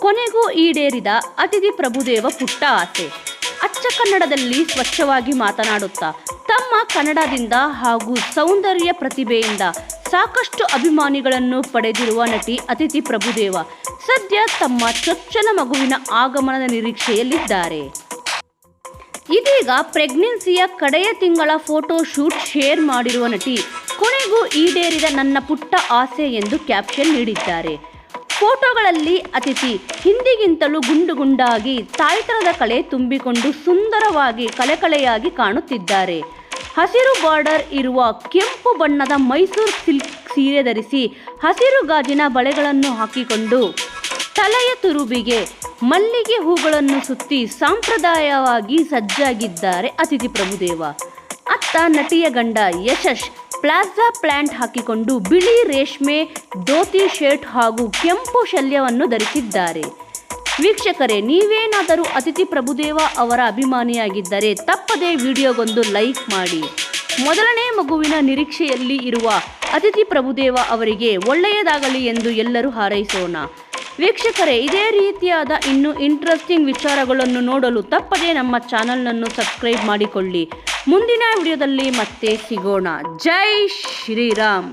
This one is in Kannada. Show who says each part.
Speaker 1: ಕೊನೆಗೂ ಈಡೇರಿದ ಅತಿಥಿ ಪ್ರಭುದೇವ ಪುಟ್ಟ ಆಸೆ. ಅಚ್ಚ ಕನ್ನಡದಲ್ಲಿ ಸ್ವಚ್ಛವಾಗಿ ಮಾತನಾಡುತ್ತಾ ತಮ್ಮ ಕನ್ನಡದಿಂದ ಹಾಗೂ ಸೌಂದರ್ಯ ಪ್ರತಿಭೆಯಿಂದ ಸಾಕಷ್ಟು ಅಭಿಮಾನಿಗಳನ್ನು ಪಡೆದಿರುವ ನಟಿ ಅತಿಥಿ ಪ್ರಭುದೇವ ಸದ್ಯ ತಮ್ಮ ಚೊಚ್ಚಲ ಮಗುವಿನ ಆಗಮನದ ನಿರೀಕ್ಷೆಯಲ್ಲಿದ್ದಾರೆ. ಇದೀಗ ಪ್ರೆಗ್ನೆನ್ಸಿಯ ಕಡೆಯ ತಿಂಗಳ ಫೋಟೋ ಶೂಟ್ ಶೇರ್ ಮಾಡಿರುವ ನಟಿ ಕೊನೆಗೂ ಈಡೇರಿದ ನನ್ನ ಪುಟ್ಟ ಆಸೆ ಎಂದು ಕ್ಯಾಪ್ಷನ್ ನೀಡಿದ್ದಾರೆ. ಫೋಟೋಗಳಲ್ಲಿ ಅತಿಥಿ ಹಿಂದಿಗಿಂತಲೂ ಗುಂಡು ಗುಂಡಾಗಿ ತಾಯ್ತನದ ಕಳೆ ತುಂಬಿಕೊಂಡು ಸುಂದರವಾಗಿ ಕಳೆಕಳೆಯಾಗಿ ಕಾಣುತ್ತಿದ್ದಾರೆ. ಹಸಿರು ಬಾರ್ಡರ್ ಇರುವ ಕೆಂಪು ಬಣ್ಣದ ಮೈಸೂರು ಸಿಲ್ಕ್ ಸೀರೆ ಧರಿಸಿ ಹಸಿರು ಗಾಜಿನ ಬಳೆಗಳನ್ನು ಹಾಕಿಕೊಂಡು ತಲೆಯ ತುರುಬಿಗೆ ಮಲ್ಲಿಗೆ ಹೂಗಳನ್ನು ಸುತ್ತಿ ಸಾಂಪ್ರದಾಯವಾಗಿ ಸಜ್ಜಾಗಿದ್ದಾರೆ ಅತಿಥಿ ಪ್ರಭುದೇವ. ಅತ್ತ ನಟಿಯ ಗಂಡ ಯಶಸ್ ಪ್ಲಾಜಾ ಪ್ಯಾಂಟ್ ಹಾಕಿಕೊಂಡು ಬಿಳಿ ರೇಷ್ಮೆ ಧೋತಿ ಶರ್ಟ್ ಹಾಗೂ ಕೆಂಪು ಶಲ್ಯವನ್ನು ಧರಿಸಿದ್ದಾರೆ. ವೀಕ್ಷಕರೇ, ನೀವೇನಾದರೂ ಅತಿಥಿ ಪ್ರಭುದೇವ ಅವರ ಅಭಿಮಾನಿಯಾಗಿದ್ದರೆ ತಪ್ಪದೇ ವಿಡಿಯೋಗೊಂದು ಲೈಕ್ ಮಾಡಿ. ಮೊದಲನೇ ಮಗುವಿನ ನಿರೀಕ್ಷೆಯಲ್ಲಿ ಇರುವ ಅತಿಥಿ ಪ್ರಭುದೇವ ಅವರಿಗೆ ಒಳ್ಳೆಯದಾಗಲಿ ಎಂದು ಎಲ್ಲರೂ ಹಾರೈಸೋಣ. ವೀಕ್ಷಕರೇ, ಇದೇ ರೀತಿಯಾದ ಇನ್ನೂ ಇಂಟ್ರೆಸ್ಟಿಂಗ್ ವಿಚಾರಗಳನ್ನು ನೋಡಲು ತಪ್ಪದೇ ನಮ್ಮ ಚಾನಲನ್ನು ಸಬ್ಸ್ಕ್ರೈಬ್ ಮಾಡಿಕೊಳ್ಳಿ. ಮುಂದಿನ ವಿಡಿಯೋದಲ್ಲಿ ಮತ್ತೆ ಸಿಗೋಣ. ಜೈ ಶ್ರೀರಾಮ್.